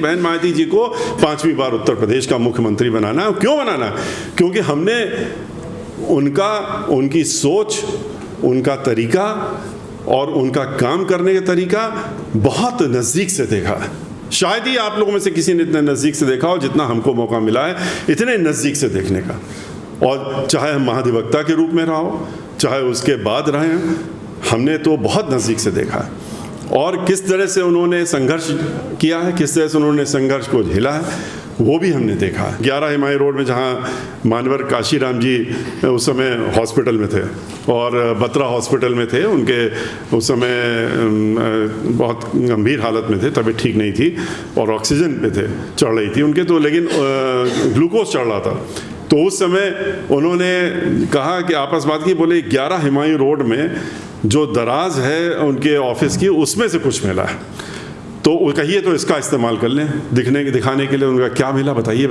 बहन मायावती जी को 5वीं बार उत्तर प्रदेश का मुख्यमंत्री बनाना। क्यों बनाना? क्योंकि हमने उनकी सोच, उनका तरीका और उनका काम करने का तरीका बहुत नज़दीक से देखा है। शायद ही आप लोगों में से किसी ने इतने नज़दीक से देखा हो जितना हमको मौका मिला है इतने नज़दीक से देखने का। और चाहे हम महाधिवक्ता के रूप में रहा हो, चाहे उसके बाद रहे हैं, हमने तो बहुत नज़दीक से देखा है। और किस तरह से उन्होंने संघर्ष किया है, किस तरह से उन्होंने संघर्ष को झेला है, वो भी हमने देखा है। 11 हिमायत रोड में जहाँ मानवर काशीराम जी उस समय हॉस्पिटल में थे और बत्रा हॉस्पिटल में थे, उनके उस समय बहुत गंभीर हालत में थे, तबीयत ठीक नहीं थी और ऑक्सीजन पे थे, चढ़ रही थी उनके तो, लेकिन ग्लूकोज चढ़ रहा था। तो उस समय उन्होंने कहा कि आपस बात की, बोले 11 हिमायत रोड में जो दराज है उनके ऑफिस की, उसमें से कुछ मिला है, तो कहिए तो इसका इस्तेमाल कर लें दिखाने के लिए। उनका क्या मिला बताइए।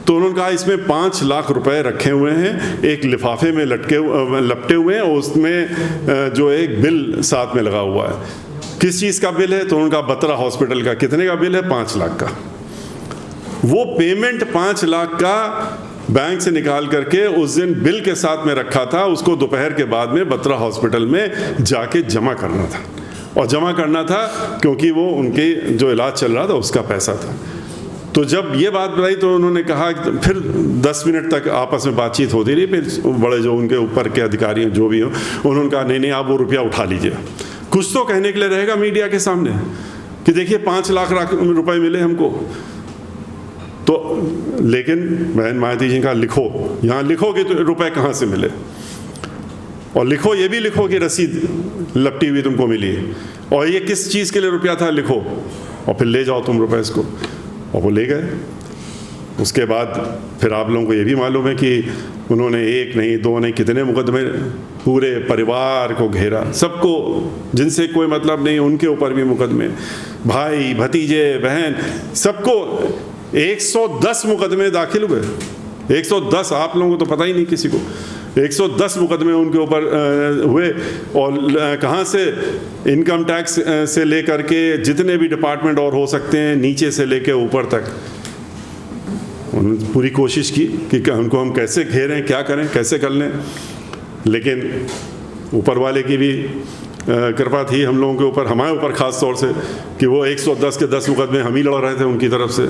तो उन्होंने कहा इसमें 5 लाख रुपए रखे हुए हैं, एक लिफाफे में लपटे हुए हैं और उसमें जो एक बिल साथ में लगा हुआ है। किस चीज़ का बिल है? तो उनका बत्रा हॉस्पिटल का। कितने का बिल है? 5 लाख का। वो पेमेंट 5 लाख का बैंक से निकाल करके उस दिन बिल के साथ में रखा था, उसको दोपहर के बाद में बत्रा हॉस्पिटल में जाके जमा करना था। और जमा करना था क्योंकि वो उनके जो इलाज चल रहा था उसका पैसा था। तो जब ये बात बताई तो उन्होंने कहा, फिर 10 मिनट तक आपस में बातचीत होती रही। फिर बड़े जो उनके ऊपर के अधिकारी जो भी हों, उन्होंने कहा नहीं आप वो रुपया उठा लीजिए, कुछ तो कहने के लिए रहेगा मीडिया के सामने कि देखिए 5 लाख रुपए मिले हमको। तो लेकिन बहन मायावती जी का लिखो, यहाँ लिखो कि तो रुपए कहाँ से मिले, और लिखो ये भी लिखो कि रसीद लपटी हुई तुमको मिली है, और ये किस चीज़ के लिए रुपया था लिखो, और फिर ले जाओ तुम रुपए इसको। और वो ले गए। उसके बाद फिर आप लोगों को ये भी मालूम है कि उन्होंने 1 नहीं 2 नहीं कितने मुकदमे, पूरे परिवार को घेरा, सबको जिनसे कोई मतलब नहीं उनके ऊपर भी मुकदमे, भाई भतीजे बहन सबको 110 मुकदमे दाखिल हुए। 110, आप लोगों को तो पता ही नहीं किसी को। 110 मुकदमे उनके ऊपर हुए। और कहाँ से? इनकम टैक्स से लेकर के जितने भी डिपार्टमेंट और हो सकते हैं, नीचे से लेकर ऊपर तक उन्होंने पूरी कोशिश की कि उनको हम कैसे घेरें, क्या करें, कैसे कर लें। लेकिन ऊपर वाले की भी कृपा थी हम लोगों के ऊपर, हमारे ऊपर ख़ास तौर से, कि वो 110 के 10 मुकदमे हम ही लड़ रहे थे उनकी तरफ से,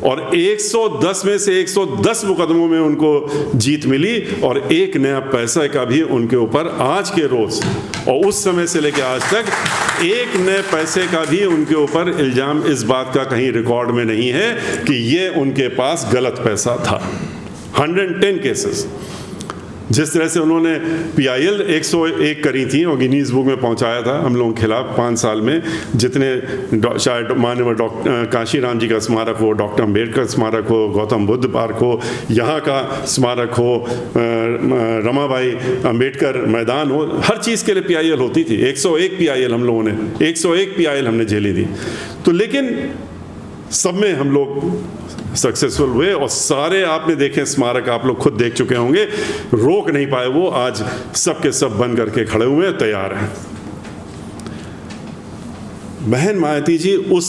और 110 में से 110 मुकदमों में उनको जीत मिली, और एक नया पैसा का भी उनके ऊपर आज के रोज़ और उस समय से लेकर आज तक एक नए पैसे का भी उनके ऊपर इल्ज़ाम इस बात का कहीं रिकॉर्ड में नहीं है कि ये उनके पास गलत पैसा था। 110 केसेस। जिस तरह से उन्होंने PIL 101 करी थी और गिनीज बुक में पहुंचाया था हम लोगों के खिलाफ 5 साल में, जितने शायद माननीय काशीराम जी का स्मारक हो, डॉक्टर अम्बेडकर स्मारक हो, गौतम बुद्ध पार्क हो, यहाँ का स्मारक हो, रमाबाई अम्बेडकर मैदान हो, हर चीज़ के लिए PIL होती थी। 101 PIL हम लोगों ने, 101 PIL हमने झेली थी। तो लेकिन सब में हम लोग सक्सेसफुल हुए, और सारे आपने देखे स्मारक, आप लोग खुद देख चुके होंगे, रोक नहीं पाए वो, आज सब के सब बन करके खड़े हुए हैं, तैयार हैं। बहन मायावती जी उस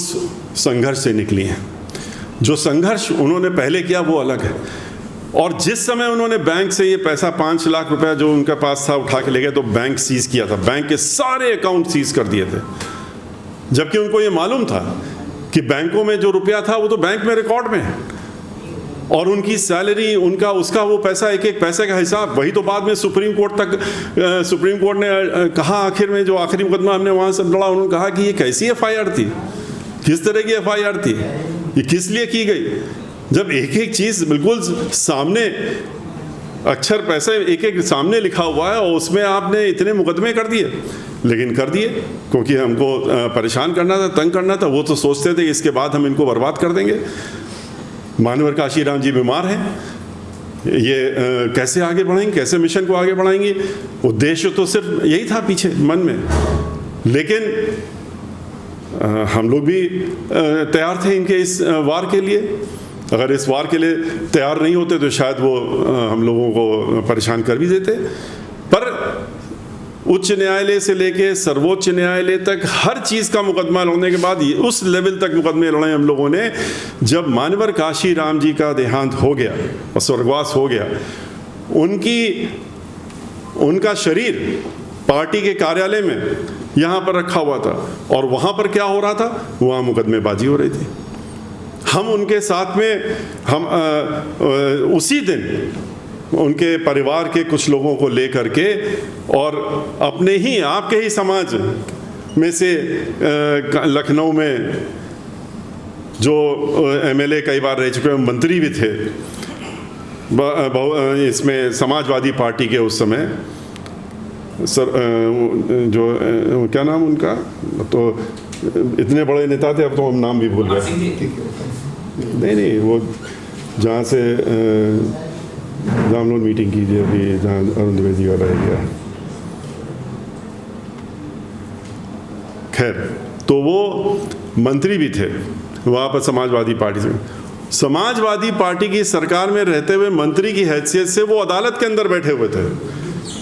संघर्ष से निकली हैं। जो संघर्ष उन्होंने पहले किया वो अलग है। और जिस समय उन्होंने बैंक से ये पैसा 5 लाख रुपया जो उनके पास था उठा के ले गए, तो बैंक सीज किया था, बैंक के सारे अकाउंट सीज कर दिए थे, जबकि उनको ये मालूम था कि बैंकों में जो रुपया था वो तो बैंक में रिकॉर्ड में है, और उनकी सैलरी, उनका उसका वो पैसा, एक एक पैसे का हिसाब, वही तो बाद में सुप्रीम कोर्ट ने कहा, आखिर में जो आखिरी मुकदमा हमने वहाँ से लड़ा, उन्होंने कहा कि ये कैसी FIR थी, किस तरह की FIR थी, ये किस लिए की गई, जब एक एक चीज़ बिल्कुल सामने, अक्षर पैसे एक एक सामने लिखा हुआ है, और उसमें आपने इतने मुकदमे कर दिए। लेकिन कर दिए क्योंकि हमको परेशान करना था, तंग करना था। वो तो सोचते थे इसके बाद हम इनको बर्बाद कर देंगे। मानवर काशीराम जी बीमार हैं, ये कैसे आगे बढ़ेंगे, कैसे मिशन को आगे बढ़ाएंगे, उद्देश्य तो सिर्फ यही था पीछे मन में। लेकिन हम लोग भी तैयार थे इनके इस वार के लिए। अगर इस वार के लिए तैयार नहीं होते तो शायद वो हम लोगों को परेशान कर भी देते। पर उच्च न्यायालय से लेके सर्वोच्च न्यायालय तक हर चीज़ का मुकदमा लड़ने के बाद उस लेवल तक मुकदमे लड़े हम लोगों ने। जब मान्यवर काशी राम जी का देहांत हो गया और स्वर्गवास हो गया, उनका शरीर पार्टी के कार्यालय में यहाँ पर रखा हुआ था, और वहाँ पर क्या हो रहा था, वहाँ मुकदमेबाजी हो रही थी। हम उनके साथ में उसी दिन उनके परिवार के कुछ लोगों को लेकर के और अपने ही आपके ही समाज में से लखनऊ में जो एमएलए कई बार रह चुके, मंत्री भी थे इसमें समाजवादी पार्टी के उस समय, सर जो क्या नाम उनका, तो इतने बड़े नेता थे, अब तो हम नाम भी भूल गए। नहीं, वो जहाँ से जहाँ हम लोग मीटिंग कीजिए अभी, जहाँ अरुण द्विवेदी का रह गया, खैर, तो वो मंत्री भी थे वहाँ पर समाजवादी पार्टी से। समाजवादी पार्टी की सरकार में रहते हुए मंत्री की हैसियत से वो अदालत के अंदर बैठे हुए थे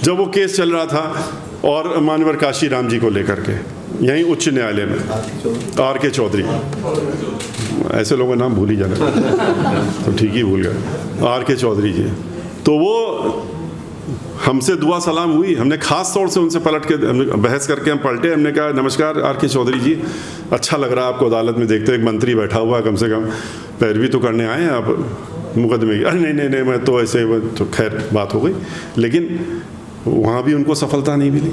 जब वो केस चल रहा था, और मान्यवर काशी राम जी को लेकर के यहीं उच्च न्यायालय में, आर.के. चौधरी, ऐसे लोगों का नाम भूल ही जाना तो ठीक ही भूल गए, आर.के. चौधरी जी। तो वो हमसे दुआ सलाम हुई, हमने ख़ास तौर से उनसे पलट के बहस करके हम पलटे, हमने कहा नमस्कार आर.के. चौधरी जी, अच्छा लग रहा है आपको अदालत में देखते, एक मंत्री बैठा हुआ है, कम से कम पैरवी तो करने आए हैं आप मुकदमे की। अरे नहीं, मैं तो ऐसे, तो खैर बात हो गई, लेकिन वहाँ भी उनको सफलता नहीं मिली।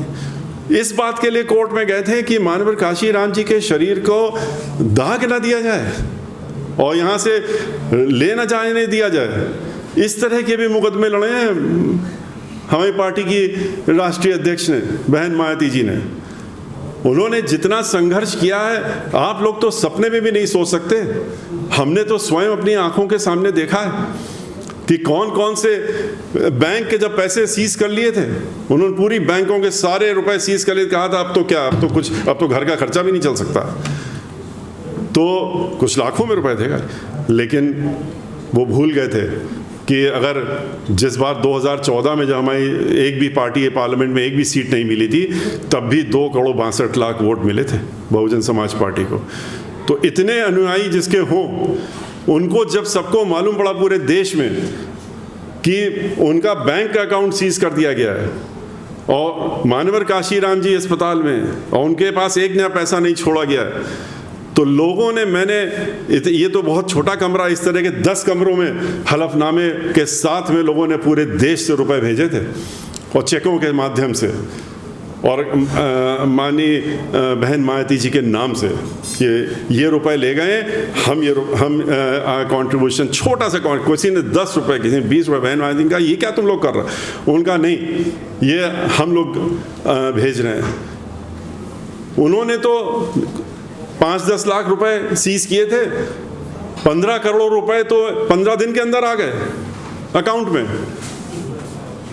इस बात के लिए कोर्ट में गए थे कि मान्यवर काशी राम जी के शरीर को दाग न दिया जाए और यहाँ से ले न जाने दिया जाए। इस तरह के भी मुकदमे लड़े हैं हमारी पार्टी की राष्ट्रीय अध्यक्ष ने, बहन मायावती जी ने। उन्होंने जितना संघर्ष किया है आप लोग तो सपने में भी नहीं सोच सकते। हमने तो स्वयं अपनी आंखों के सामने देखा है कि कौन कौन से बैंक के जब पैसे सीज कर लिए थे, उन्होंने पूरी बैंकों के सारे रुपए सीज कर लिए, कहा था अब तो क्या, अब तो घर का खर्चा भी नहीं चल सकता। तो कुछ लाखों में रुपए थे, लेकिन वो भूल गए थे कि अगर जिस बार 2014 में जब हमारी एक भी पार्टी है पार्लियामेंट में एक भी सीट नहीं मिली थी, तब भी 2,62,00,000 वोट मिले थे बहुजन समाज पार्टी को। तो इतने अनुयायी जिसके हों, उनको जब सबको मालूम पड़ा पूरे देश में कि उनका बैंक अकाउंट सीज कर दिया गया है और मान्यवर काशी राम जी अस्पताल में और उनके पास एक नया पैसा नहीं छोड़ा गया है, तो लोगों ने, ये तो बहुत छोटा कमरा, इस तरह के 10 कमरों में हलफनामे के साथ में लोगों ने पूरे देश से रुपए भेजे थे और चेकों के माध्यम से, और माननीय बहन मायावती जी के नाम से ये रुपए ले गए, हम कंट्रीब्यूशन, छोटा सा किसी ने 10 रुपए, किसी ने 20 रुपए, बहन मायावती का ये क्या तुम लोग कर रहे हो, उनका नहीं, ये हम लोग भेज रहे हैं। उन्होंने तो 5-10 लाख रुपए सीज किए थे, 15 करोड़ रुपए तो 15 दिन के अंदर आ गए अकाउंट में।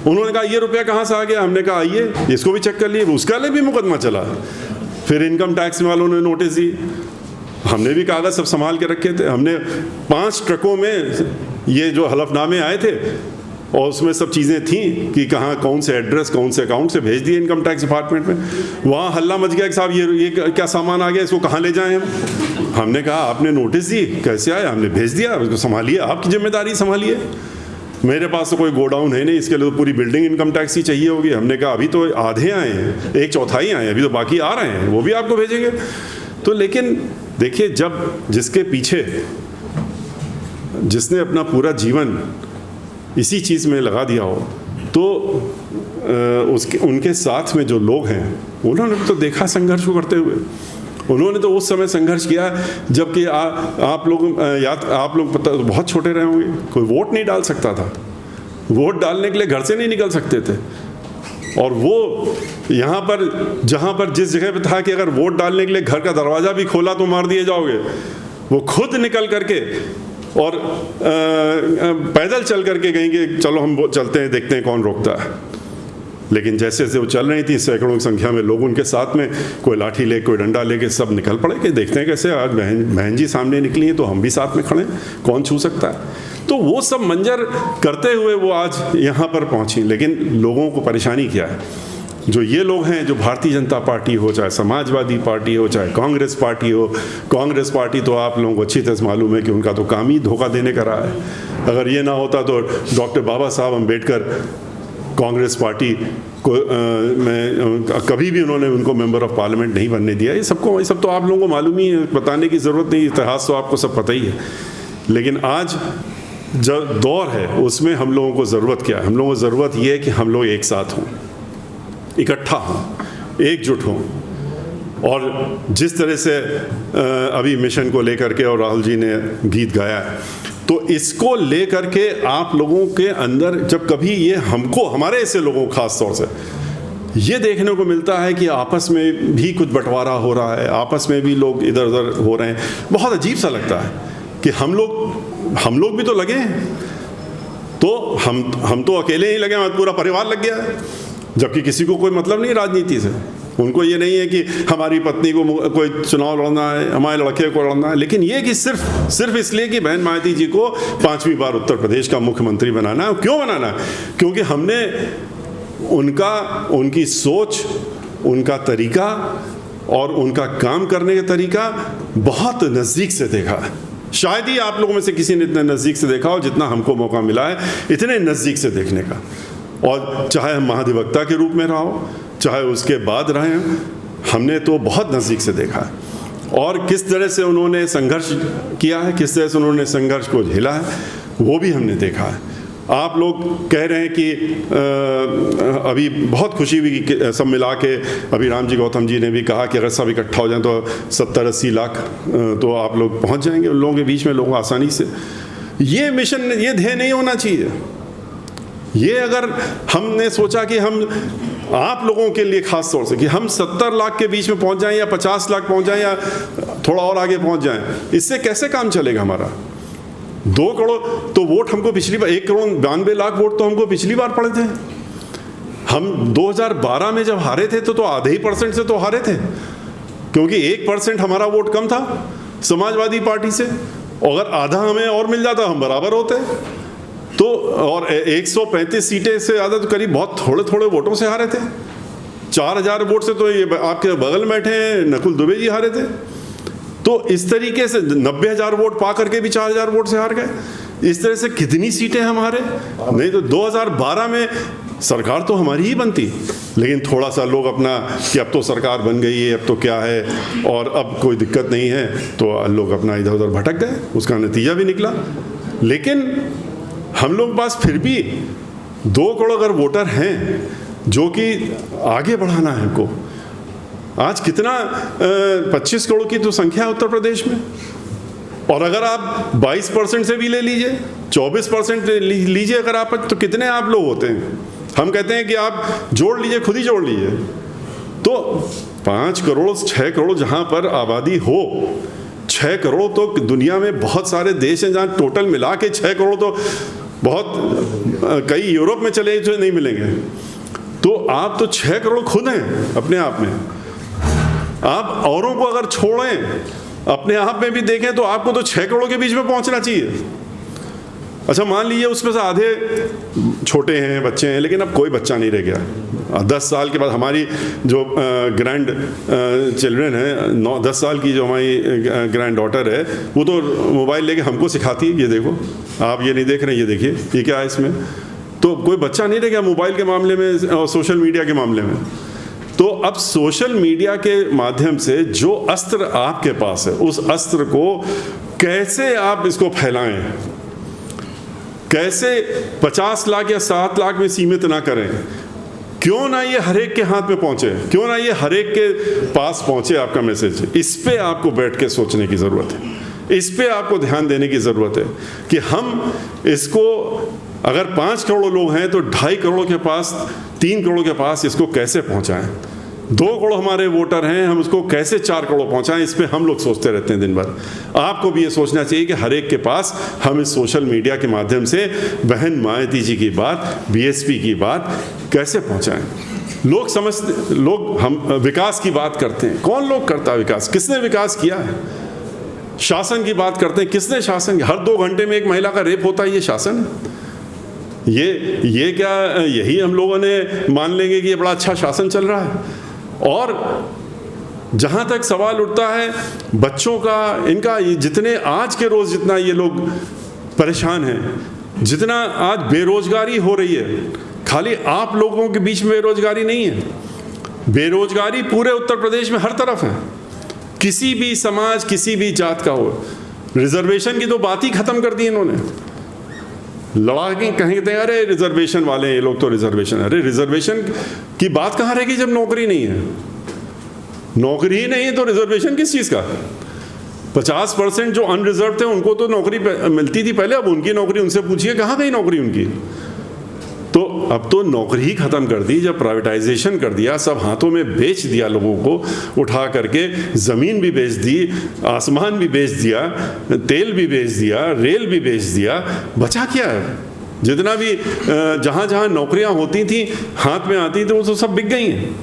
उन्होंने कहा ये रुपया कहाँ से आ गया, हमने कहा आइए इसको भी चेक कर लिए, उसका लिए भी मुकदमा चला। फिर इनकम टैक्स वालों ने नोटिस दी, हमने भी कागज़ सब संभाल के रखे थे, हमने 5 ट्रकों में ये जो हलफनामे आए थे और उसमें सब चीज़ें थी कि कहाँ कौन से एड्रेस कौन से अकाउंट से भेज दिए इनकम टैक्स डिपार्टमेंट में। वहाँ हल्ला मच गया कि साहब ये क्या सामान आ गया, इसको कहाँ ले जाएं हम। हमने कहा आपने नोटिस दी, कैसे आया, हमने भेज दिया, उसको संभालिए, आपकी जिम्मेदारी संभालिए। मेरे पास तो कोई गोडाउन है नहीं, इसके लिए तो पूरी बिल्डिंग इनकम टैक्स की चाहिए होगी। हमने कहा अभी तो आधे आए हैं, 1/4 आए हैं, अभी तो बाकी आ रहे हैं, वो भी आपको भेजेंगे। तो लेकिन देखिए, जब जिसके पीछे जिसने अपना पूरा जीवन इसी चीज़ में लगा दिया हो, तो उनके साथ में जो लोग हैं उन्होंने तो देखा संघर्ष को करते हुए। उन्होंने तो उस समय संघर्ष किया जबकि आप लोग पता बहुत छोटे रहे होंगे, कोई वोट नहीं डाल सकता था, वोट डालने के लिए घर से नहीं निकल सकते थे। और वो यहाँ पर जहाँ पर जिस जगह पे था कि अगर वोट डालने के लिए घर का दरवाज़ा भी खोला तो मार दिए जाओगे, वो खुद निकल करके और पैदल चल करके कहेंगे चलो हम चलते हैं, देखते हैं कौन रोकता है। लेकिन जैसे जैसे वो चल रही थी, सैकड़ों की संख्या में लोग उनके साथ में, कोई लाठी ले कोई डंडा लेके सब निकल पड़े कि देखते हैं कैसे आज बहन जी सामने निकली हैं तो हम भी साथ में खड़े, कौन छू सकता है। तो वो सब मंजर करते हुए वो आज यहाँ पर पहुँची। लेकिन लोगों को परेशानी क्या है, जो ये लोग हैं, जो भारतीय जनता पार्टी हो, चाहे समाजवादी पार्टी हो, चाहे कांग्रेस पार्टी हो, कांग्रेस पार्टी तो आप लोगों को अच्छी तरह से मालूम है कि उनका तो काम ही धोखा देने का रहा है। अगर ये ना होता तो डॉक्टर बाबा साहब अम्बेडकर कांग्रेस पार्टी को में कभी भी उन्होंने उनको मेंबर ऑफ पार्लियामेंट नहीं बनने दिया। ये सब तो आप लोगों को मालूम ही है, बताने की ज़रूरत नहीं, इतिहास तो आपको सब पता ही है। लेकिन आज जो दौर है उसमें हम लोगों को ज़रूरत क्या है? हम लोगों को ज़रूरत ये है कि हम लोग एक साथ हों, इकट्ठा हों, एकजुट हों। और जिस तरह से अभी मिशन को लेकर के और राहुल जी ने गीत गाया है, तो इसको लेकर के आप लोगों के अंदर जब कभी ये हमको, हमारे ऐसे लोगों को खास तौर से ये देखने को मिलता है कि आपस में भी कुछ बंटवारा हो रहा है, आपस में भी लोग इधर उधर हो रहे हैं, बहुत अजीब सा लगता है कि हम लोग भी तो लगे हैं। तो हम तो अकेले ही लगे, हमारा पूरा परिवार लग गया है, जबकि किसी को कोई मतलब नहीं राजनीति से। उनको ये नहीं है कि हमारी पत्नी को कोई चुनाव लड़ना है, हमारे लड़के को लड़ना है, लेकिन ये कि सिर्फ इसलिए कि बहन मायावती जी को 5वीं बार उत्तर प्रदेश का मुख्यमंत्री बनाना है। क्यों बनाना है? क्योंकि हमने उनकी सोच, उनका तरीका और उनका काम करने का तरीका बहुत नज़दीक से देखा है। शायद ही आप लोगों में से किसी ने इतने नज़दीक से देखा हो जितना हमको मौका मिला है इतने नज़दीक से देखने का। और चाहे हम महाधिवक्ता के रूप में रहा हो, चाहे उसके बाद रहे हैं, हमने तो बहुत नज़दीक से देखा है। और किस तरह से उन्होंने संघर्ष किया है, किस तरह से उन्होंने संघर्ष को झेला है, वो भी हमने देखा है। आप लोग कह रहे हैं कि अभी बहुत खुशी हुई कि सब मिला के, अभी राम जी गौतम जी ने भी कहा कि अगर सब इकट्ठा हो जाए तो 70-80 लाख तो आप लोग पहुंच जाएंगे उन लोगों के बीच में, लोगों आसानी से। ये मिशन, ये ध्येय नहीं होना चाहिए। ये अगर हमने सोचा कि हम आप लोगों के लिए खास तौर से कि हम 70 लाख के बीच में पहुंच जाएं या 50 लाख पहुंच जाएं या थोड़ा और आगे पहुंच जाएं, इससे कैसे काम चलेगा हमारा? 2 करोड़ तो वोट हमको पिछली बार, 1,92,00,000 वोट तो हमको पिछली बार पड़े थे। हम 2012 में जब हारे थे तो आधे ही % से तो हारे थे, क्योंकि 1% हमारा वोट कम था समाजवादी पार्टी से। अगर आधा हमें और मिल जाता हम बराबर होते। तो और 135 सीटें से ज़्यादा तो करीब बहुत थोड़े वोटों से हारे थे। 4,000 वोट से तो ये आपके बगल में बैठे हैं नकुल दुबे जी हारे थे। तो इस तरीके से 90,000 वोट पा करके भी 4,000 वोट से हार गए। इस तरह से कितनी सीटें हम हारे? नहीं तो 2012 में सरकार तो हमारी ही बनती, लेकिन थोड़ा सा लोग अपना कि अब तो सरकार बन गई है, अब तो क्या है और अब कोई दिक्कत नहीं है, तो लोग अपना इधर उधर भटक गए। उसका नतीजा भी निकला। लेकिन हम लोग पास फिर भी 2 करोड़ अगर वोटर हैं जो कि आगे बढ़ाना है हमको। आज कितना 25 करोड़ की तो संख्या है उत्तर प्रदेश में, और अगर आप 22% से भी ले लीजिए, 24% लीजिए अगर आप, तो कितने आप लोग होते हैं? हम कहते हैं कि आप जोड़ लीजिए, खुद ही जोड़ लीजिए। तो 5 करोड़ 6 करोड़ जहाँ पर आबादी हो, 6 करोड़ तो दुनिया में बहुत सारे देश हैं जहाँ टोटल मिला के 6 करोड़ तो बहुत, कई यूरोप में चले जो नहीं मिलेंगे। तो आप तो 6 करोड़ खुद हैं अपने आप में। आप औरों को अगर छोड़ें, अपने आप में भी देखें, तो आपको तो 6 करोड़ के बीच में पहुंचना चाहिए। अच्छा, मान लीजिए उसमें से आधे छोटे हैं, बच्चे हैं, लेकिन अब कोई बच्चा नहीं रह गया। 10 साल के बाद हमारी जो ग्रैंड चिल्ड्रन है, 9-10 साल की जो हमारी ग्रैंड डॉटर है, वो तो मोबाइल लेके हमको सिखाती है, ये देखो आप ये नहीं देख रहे, ये देखिए ये क्या है इसमें। तो कोई बच्चा नहीं रह गया मोबाइल के मामले में और सोशल मीडिया के मामले में। तो अब सोशल मीडिया के माध्यम से जो अस्त्र आपके पास है, उस अस्त्र को कैसे आप इसको फैलाएं, कैसे 50 लाख या 7 लाख में सीमित ना करें। क्यों ना ये हर एक के हाथ में पहुंचे, क्यों ना ये हर एक के पास पहुंचे आपका मैसेज। इस पे आपको बैठ के सोचने की ज़रूरत है, इस पे आपको ध्यान देने की ज़रूरत है कि हम इसको, अगर 5 करोड़ लोग हैं तो 2.5 करोड़ के पास, 3 करोड़ के पास इसको कैसे पहुंचाएं। 2 करोड़ हमारे वोटर हैं, हम उसको कैसे 4 करोड़ पहुंचाएं, इस पे हम लोग सोचते रहते हैं दिन भर। आपको भी ये सोचना चाहिए कि हर एक के पास हम इस सोशल मीडिया के माध्यम से बहन मायावती जी की बात, बीएसपी की बात कैसे पहुंचाएं। लोग हम विकास की बात करते हैं, कौन लोग करता है विकास? किसने विकास किया है? शासन की बात करते हैं, किसने शासन? हर 2 घंटे में एक महिला का रेप होता है, ये शासन है? ये क्या यही हम लोगों ने मान लेंगे कि ये बड़ा अच्छा शासन चल रहा है? और जहाँ तक सवाल उठता है बच्चों का, इनका जितने आज के रोज़ जितना ये लोग परेशान हैं, जितना आज बेरोजगारी हो रही है, खाली आप लोगों के बीच में बेरोजगारी नहीं है, बेरोजगारी पूरे उत्तर प्रदेश में हर तरफ है, किसी भी समाज किसी भी जात का हो। रिजर्वेशन की तो बात ही खत्म कर दी इन्होंने, लड़ा के कहते हैं अरे रिजर्वेशन वाले ये लोग तो रिजर्वेशन, अरे रिजर्वेशन की बात कहाँ रहेगी जब नौकरी नहीं है? नौकरी ही नहीं है तो रिजर्वेशन किस चीज़ का? 50% जो अनरिजर्व थे उनको तो नौकरी मिलती थी पहले, अब उनकी नौकरी उनसे पूछिए कहाँ गई नौकरी उनकी? तो अब तो नौकरी ही खत्म कर दी, जब प्राइवेटाइजेशन कर दिया, सब हाथों में बेच दिया लोगों को उठा करके, ज़मीन भी बेच दी, आसमान भी बेच दिया, तेल भी बेच दिया, रेल भी बेच दिया, बचा क्या है? जितना भी जहाँ जहाँ नौकरियाँ होती थी हाथ में आती थी वो तो सब बिक गई हैं।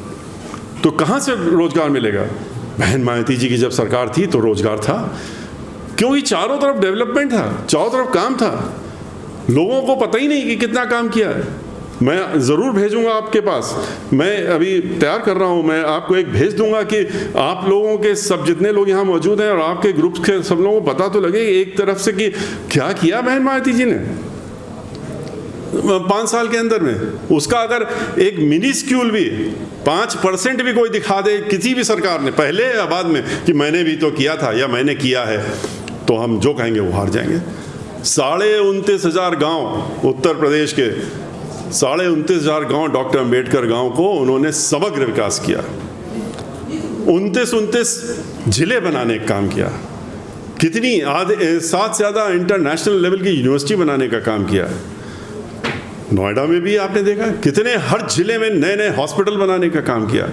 तो कहाँ से रोजगार मिलेगा? बहन मायावती जी की जब सरकार थी तो रोजगार था, क्योंकि चारों तरफ डेवलपमेंट था, चारों तरफ काम था, लोगों को पता ही नहीं कि कितना काम किया है। मैं ज़रूर भेजूंगा आपके पास, मैं अभी तैयार कर रहा हूँ, मैं आपको एक भेज दूंगा कि आप लोगों के सब जितने लोग यहाँ मौजूद हैं और आपके ग्रुप के सब लोगों को पता तो लगे एक तरफ से कि क्या किया बहन मायावती जी ने 5 साल के अंदर में। उसका अगर एक मिनी स्क्यूल भी 5% भी कोई दिखा दे किसी भी सरकार ने, पहले या बाद में, कि मैंने भी तो किया था या मैंने किया है, तो हम जो कहेंगे वो हार जाएंगे। 29,500 गांव उत्तर प्रदेश के, 29,500 गांव डॉक्टर अंबेडकर गांव को उन्होंने समग्र विकास किया। 29 जिले बनाने का काम किया, कितनी 7 से ज़्यादा इंटरनेशनल लेवल की यूनिवर्सिटी बनाने का काम किया। नोएडा में भी आपने देखा कितने, हर जिले में नए नए हॉस्पिटल बनाने का काम किया,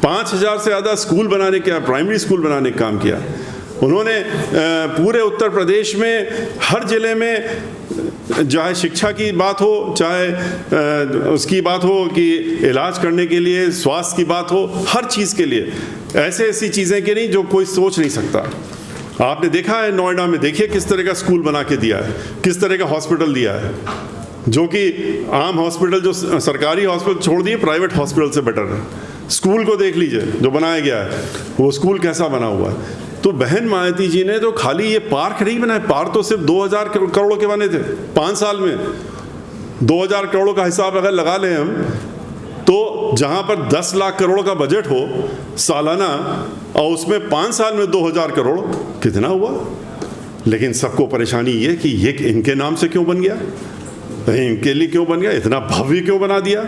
5,000 से ज़्यादा स्कूल बनाने का, प्राइमरी स्कूल बनाने का काम किया उन्होंने। पूरे उत्तर प्रदेश में हर जिले में, चाहे शिक्षा की बात हो, चाहे उसकी बात हो कि इलाज करने के लिए, स्वास्थ्य की बात हो, हर चीज़ के लिए ऐसे ऐसी चीज़ें की नहीं जो कोई सोच नहीं सकता। आपने देखा है नोएडा में, देखिए किस तरह का स्कूल बना के दिया है, किस तरह का हॉस्पिटल दिया है, जो कि आम हॉस्पिटल, जो सरकारी हॉस्पिटल छोड़ दिए, प्राइवेट हॉस्पिटल से बेटर है। स्कूल को देख लीजिए जो बनाया गया है, वो स्कूल कैसा बना हुआ है। तो बहन मायावती जी ने तो खाली ये पार्क नहीं बनाए, पार्क तो सिर्फ 2,000 करोड़ के बने थे 5 साल में। 2,000 करोड़ का हिसाब अगर लगा लें हम, तो जहाँ पर 10 लाख करोड़ का बजट हो सालाना, और उसमें 5 साल में 2,000 करोड़, कितना हुआ? लेकिन सबको परेशानी ये कि ये इनके नाम से क्यों बन गया, इनके लिए क्यों बन गया, इतना भव्य क्यों बना दिया,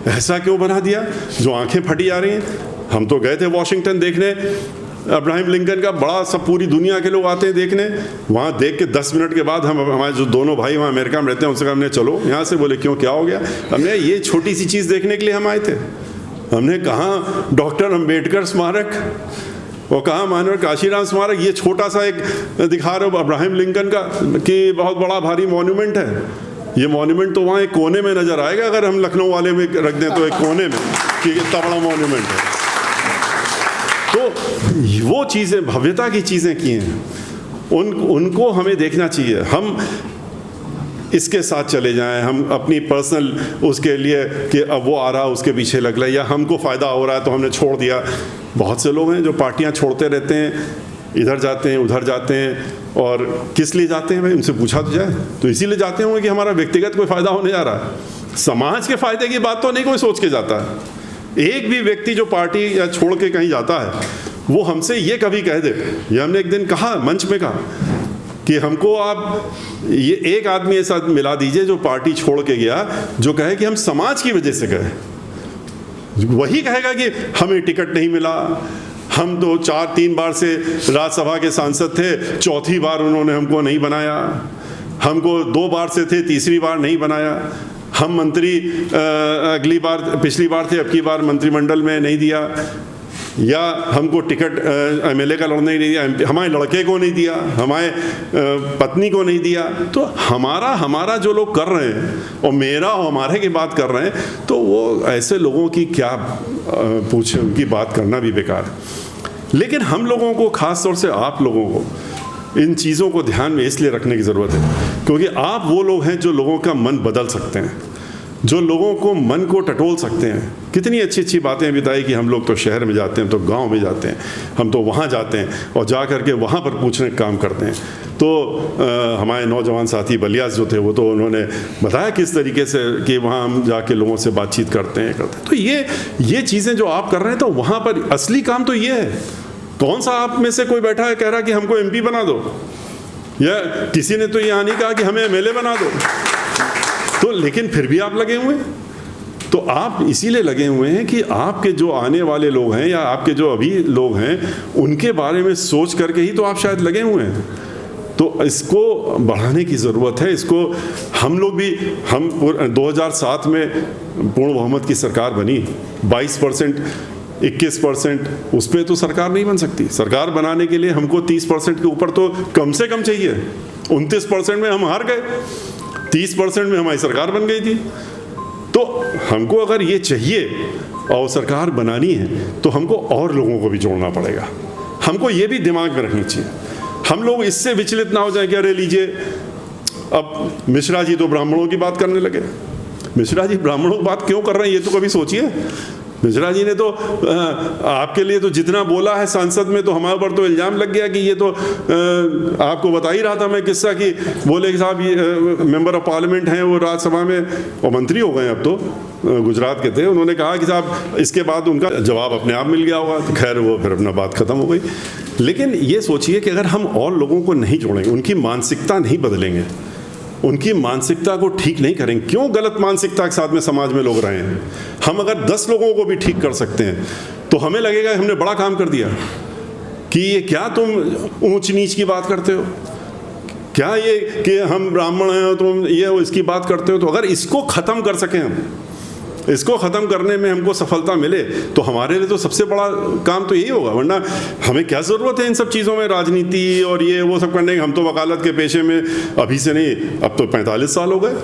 ऐसा क्यों बना दिया, जो आंखें फटी जा रही हैं। हम तो गए थे वॉशिंगटन देखने, अब्राहम लिंकन का बड़ा, सब पूरी दुनिया के लोग आते हैं देखने, वहाँ देख के 10 मिनट के बाद हम, हमारे जो दोनों भाई वहाँ अमेरिका में रहते हैं, उनसे हमने चलो यहाँ से, बोले क्यों, क्या हो गया? हमने ये छोटी सी चीज़ देखने के लिए हम आए थे। हमने कहा डॉक्टर अंबेडकर स्मारक, और कहा मानव काशीराम स्मारक, ये छोटा सा एक दिखा रहे हो अब्राहम लिंकन का कि बहुत बड़ा भारी मॉन्यूमेंट है। ये मॉन्यूमेंट तो वहाँ एक कोने में नज़र आएगा, अगर हम लखनऊ वाले में रख दें तो एक कोने में, कि इतना बड़ा मॉन्यूमेंट है। तो वो चीज़ें, भव्यता की चीज़ें की हैं, उनको हमें देखना चाहिए। हम इसके साथ चले जाएं, हम अपनी पर्सनल उसके लिए कि अब वो आ रहा उसके पीछे लग रहा है, या हमको फ़ायदा हो रहा है तो हमने छोड़ दिया। बहुत से लोग हैं जो पार्टियां छोड़ते रहते हैं, इधर जाते हैं उधर जाते हैं, और किस लिए जाते हैं भाई, उनसे पूछा तो जाए। तो इसीलिए जाते होंगे कि हमारा व्यक्तिगत कोई फ़ायदा होने जा रहा है, समाज के फ़ायदे की बात तो नहीं कोई सोच के जाता है। एक भी व्यक्ति जो पार्टी या छोड़ के कहीं जाता है, वो हमसे ये कभी कह दे, ये हमने एक दिन कहा, मंच में कहा कि हमको आप ये एक आदमी ऐसा मिला दीजिए जो पार्टी छोड़ के गया, जो कहे कि हम समाज की वजह से गए। वही कहेगा कि हमें टिकट नहीं मिला, हम तो 3 बार से राज्यसभा के सांसद थे, 4थी बार उन्होंने हमको नहीं बनाया, हमको 2 बार से थे, 3री बार नहीं बनाया, हम मंत्री अगली बार, पिछली बार थे, अब की बार मंत्रिमंडल में नहीं दिया, या हमको टिकट एमएलए का लड़ने नहीं दिया, हमारे लड़के को नहीं दिया, हमारे पत्नी को नहीं दिया। तो हमारा जो लोग कर रहे हैं, और मेरा और हमारे की बात कर रहे हैं, तो वो ऐसे लोगों की क्या पूछे, उनकी बात करना भी बेकार है। लेकिन हम लोगों को, ख़ास तौर से आप लोगों को, इन चीज़ों को ध्यान में इसलिए रखने की ज़रूरत है क्योंकि आप वो लोग हैं जो लोगों का मन बदल सकते हैं, जो लोगों को मन को टटोल सकते हैं। कितनी अच्छी अच्छी बातें बताई कि हम लोग तो शहर में जाते हैं, तो गांव में जाते हैं, हम तो वहाँ जाते हैं और जा कर के वहाँ पर पूछने का काम करते हैं। तो हमारे नौजवान साथी बलियास जो थे वो तो उन्होंने बताया किस तरीके से कि वहाँ हम जाके लोगों से बातचीत करते हैं। तो ये चीज़ें जो आप कर रहे हैं, तो वहाँ पर असली काम तो ये है। कौन सा आप में से कोई बैठा है कह रहा कि हमको MP बना दो, या किसी ने तो यहाँ नहीं कहा कि हमें MLA बना दो। तो लेकिन फिर भी आप लगे हुए हैं। तो आप इसीलिए लगे हुए हैं कि आपके जो आने वाले लोग हैं या आपके जो अभी लोग हैं उनके बारे में सोच करके ही तो आप शायद लगे हुए हैं। तो इसको बढ़ाने की ज़रूरत है। इसको हम लोग भी, हम 2007 में पूर्ण बहुमत की सरकार बनी, 22%, 21%, उस पर तो सरकार नहीं बन सकती। सरकार बनाने के लिए हमको 30% के ऊपर तो कम से कम चाहिए। 29% में हम हार गए, 30% में हमारी सरकार बन गई थी। तो हमको अगर ये चाहिए और सरकार बनानी है तो हमको और लोगों को भी जोड़ना पड़ेगा। हमको ये भी दिमाग में रखनी चाहिए। हम लोग इससे विचलित ना हो जाए कि अरे लीजिए, अब मिश्रा जी तो ब्राह्मणों की बात करने लगे। मिश्रा जी ब्राह्मणों की बात क्यों कर रहे हैं, ये तो कभी सोचिए। मिश्रा जी ने तो आपके लिए तो जितना बोला है संसद में, तो हमारे ऊपर तो इल्ज़ाम लग गया कि ये तो आपको बता ही रहा था मैं किस्सा कि बोले कि साहब ये मेंबर ऑफ पार्लियामेंट हैं, वो राज्यसभा में और मंत्री हो गए अब तो, गुजरात के थे। उन्होंने कहा कि साहब इसके बाद उनका जवाब अपने आप मिल गया होगा। तो खैर वो फिर अपना बात ख़त्म हो गई। लेकिन ये सोचिए कि अगर हम और लोगों को नहीं जोड़ेंगे, उनकी मानसिकता नहीं बदलेंगे, उनकी मानसिकता को ठीक नहीं करेंगे, क्यों गलत मानसिकता के साथ में समाज में लोग रहे हैं। हम अगर 10 लोगों को भी ठीक कर सकते हैं तो हमें लगेगा हमने बड़ा काम कर दिया। कि ये क्या तुम ऊंच नीच की बात करते हो, क्या ये कि हम ब्राह्मण हैं तुम ये इसकी बात करते हो। तो अगर इसको ख़त्म कर सकें, हम इसको ख़त्म करने में हमको सफलता मिले तो हमारे लिए तो सबसे बड़ा काम तो यही होगा। वरना हमें क्या ज़रूरत है इन सब चीज़ों में, राजनीति और ये वो सब करने की। हम तो वकालत के पेशे में अभी से नहीं, अब तो 45 साल हो गए।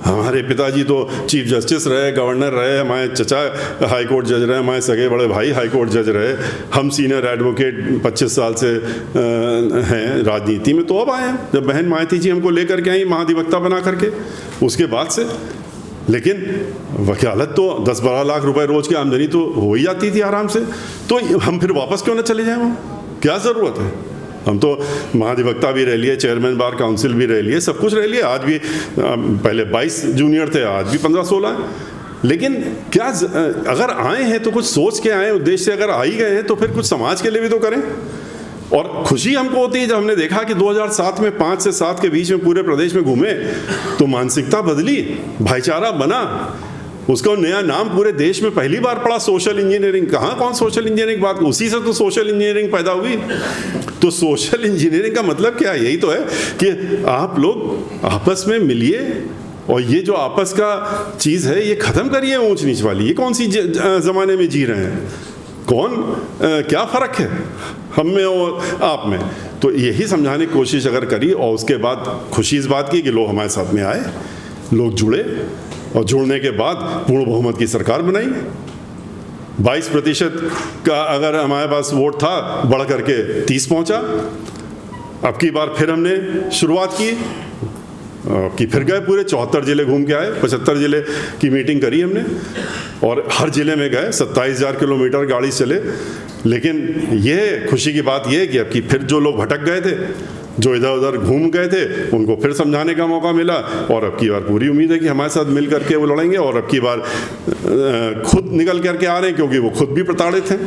हमारे पिताजी तो चीफ जस्टिस रहे, गवर्नर रहे, हमारे चचा हाई कोर्ट जज रहे, हमारे सगे बड़े भाई हाई कोर्ट जज रहे, हम सीनियर एडवोकेट 25 साल से हैं राजनीति में। तो अब आए हैं, जब बहन मायावती जी हमको लेकर के आई महाधिवक्ता बना करके, उसके बाद से। लेकिन वकालत तो 10-12 लाख रुपए रोज़ की आमदनी तो हो ही जाती थी आराम से। तो हम फिर वापस क्यों ना चले जाएं, वो क्या ज़रूरत है। हम तो महाधिवक्ता भी रह लिए, चेयरमैन बार काउंसिल भी रह लिए, सब कुछ रह लिए। आज भी पहले 22 जूनियर थे, आज भी 15-16 हैं। लेकिन क्या अगर आए हैं तो कुछ सोच के आए, उद्देश्य से अगर आ ही गए हैं तो फिर कुछ समाज के लिए भी तो करें। और खुशी हमको होती है जब हमने देखा कि 2007 में 5 से 7 के बीच में पूरे प्रदेश में घूमे तो मानसिकता बदली, भाईचारा बना, उसका नया नाम पूरे देश में पहली बार पड़ा, सोशल इंजीनियरिंग। कहाँ कौन सोशल इंजीनियरिंग बात, उसी से तो सोशल इंजीनियरिंग पैदा हुई। तो सोशल इंजीनियरिंग का मतलब क्या है, यही तो है कि आप लोग आपस में मिलिए और ये जो आपस का चीज़ है ये ख़त्म करिए, ऊंच नीच वाली। ये कौन सी ज़माने में जी रहे हैं, कौन क्या फ़र्क है हम में और आप में। तो यही समझाने की कोशिश अगर करी और उसके बाद खुशी इस बात की कि लोग हमारे साथ में आए, लोग जुड़े और जुड़ने के बाद पूर्ण बहुमत की सरकार बनाई। 22% का अगर हमारे पास वोट था, बढ़ करके 30 पहुंचा। अब की बार फिर हमने शुरुआत की कि फिर गए पूरे 74 ज़िले घूम के आए, 75 ज़िले की मीटिंग करी हमने और हर ज़िले में गए, 27,000 किलोमीटर गाड़ी चले। लेकिन ये खुशी की बात यह है कि अब की फिर जो लोग भटक गए थे, जो इधर उधर घूम गए थे, उनको फिर समझाने का मौका मिला। और अब की बार पूरी उम्मीद है कि हमारे साथ मिल करके वो लड़ेंगे। और अब की बार खुद निकल करके आ रहे हैं, क्योंकि वो खुद भी प्रताड़ित हैं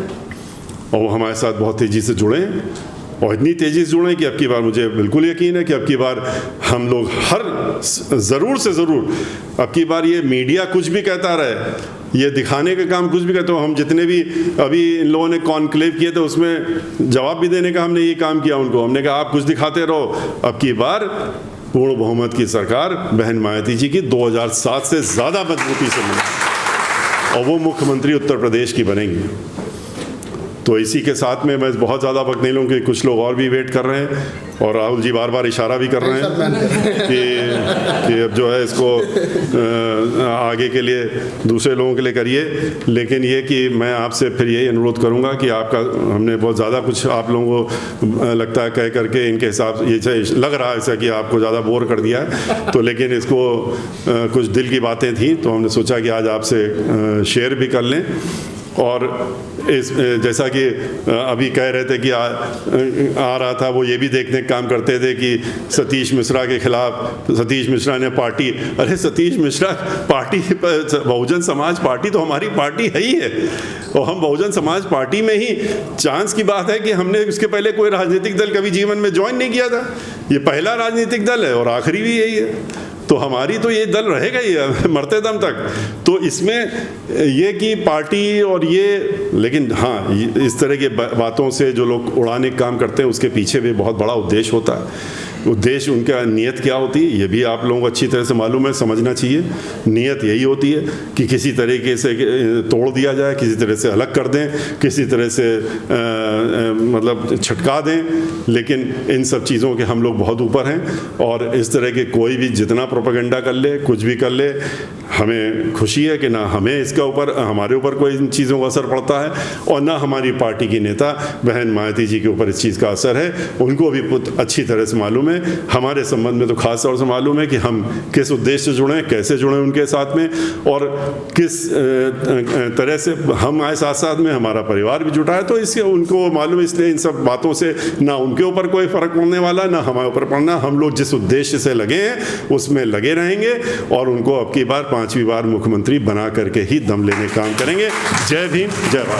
और वो हमारे साथ बहुत तेज़ी से जुड़े हैं और इतनी तेज़ी से जुड़े कि अब की बार मुझे बिल्कुल यकीन है कि अब की बार हम लोग ज़रूर से ज़रूर, अब की बार ये मीडिया कुछ भी कहता रहे, ये दिखाने का काम कुछ भी कहते हो, हम जितने भी अभी इन लोगों ने कॉन्क्लेव किए थे उसमें जवाब भी देने का हमने ये काम किया उनको। हमने कहा आप कुछ दिखाते रहो। अब की बार पूर्ण बहुमत की सरकार बहन मायावती जी की 2007 से ज़्यादा मजबूती से बनी और वो मुख्यमंत्री उत्तर प्रदेश की बनेंगी। तो इसी के साथ में मैं बहुत ज़्यादा वक्त नहीं लूँगी, कुछ लोग और भी वेट कर रहे हैं और राहुल जी बार बार इशारा भी कर रहे हैं कि अब जो है इसको आगे के लिए दूसरे लोगों के लिए करिए। लेकिन ये कि मैं आपसे फिर यही अनुरोध करूँगा कि आपका हमने बहुत ज़्यादा कुछ आप लोगों को लगता है कह करके इनके हिसाब ये लग रहा है ऐसा कि आपको ज़्यादा बोर कर दिया है, तो लेकिन इसको कुछ दिल की बातें थी तो हमने सोचा कि आज आपसे शेयर भी कर लें। और इस जैसा कि अभी कह रहे थे कि आ रहा था, वो ये भी देखने का काम करते थे कि सतीश मिश्रा के खिलाफ सतीश मिश्रा ने पार्टी, अरे सतीश मिश्रा पार्टी, बहुजन समाज पार्टी तो हमारी पार्टी है ही है, और हम बहुजन समाज पार्टी में ही चांस की बात है कि हमने इसके पहले कोई राजनीतिक दल कभी जीवन में ज्वाइन नहीं किया था, ये पहला राजनीतिक दल है और आखिरी भी यही है, तो हमारी तो ये दल रहेगा ही मरते दम तक। तो इसमें ये कि पार्टी और ये, लेकिन हाँ इस तरह की बातों से जो लोग उड़ाने का काम करते हैं उसके पीछे भी बहुत बड़ा उद्देश्य होता है। उद्देश्य उनका नीयत क्या होती है ये भी आप लोगों को अच्छी तरह से मालूम है, समझना चाहिए। नीयत यही होती है कि किसी तरीके से तोड़ दिया जाए, किसी तरह से अलग कर दें, किसी तरह से मतलब छटका दें। लेकिन इन सब चीज़ों के हम लोग बहुत ऊपर हैं और इस तरह के कोई भी जितना प्रोपेगेंडा कर ले, कुछ भी कर ले, हमें खुशी है कि ना हमें इसका ऊपर हमारे ऊपर कोई इन चीज़ों का असर पड़ता है और ना हमारी पार्टी की नेता बहन मायावती जी के ऊपर इस चीज़ का असर है। उनको भी अच्छी तरह से मालूम है, हमारे संबंध में तो खास तौर से मालूम है कि हम किस उद्देश्य से जुड़े, कैसे जुड़े उनके साथ में, और किस तरह से हमारे साथ साथ में हमारा परिवार भी जुटा है। तो इससे उनको मालूम है, इसलिए इन सब बातों से ना उनके ऊपर कोई फ़र्क पड़ने वाला, ना हमारे ऊपर पड़ना। हम लोग जिस उद्देश्य से लगे हैं उसमें लगे रहेंगे और उनको अब की बार 5वीं बार मुख्यमंत्री बना करके ही दम लेने का काम करेंगे। जय भीम, जय भारत।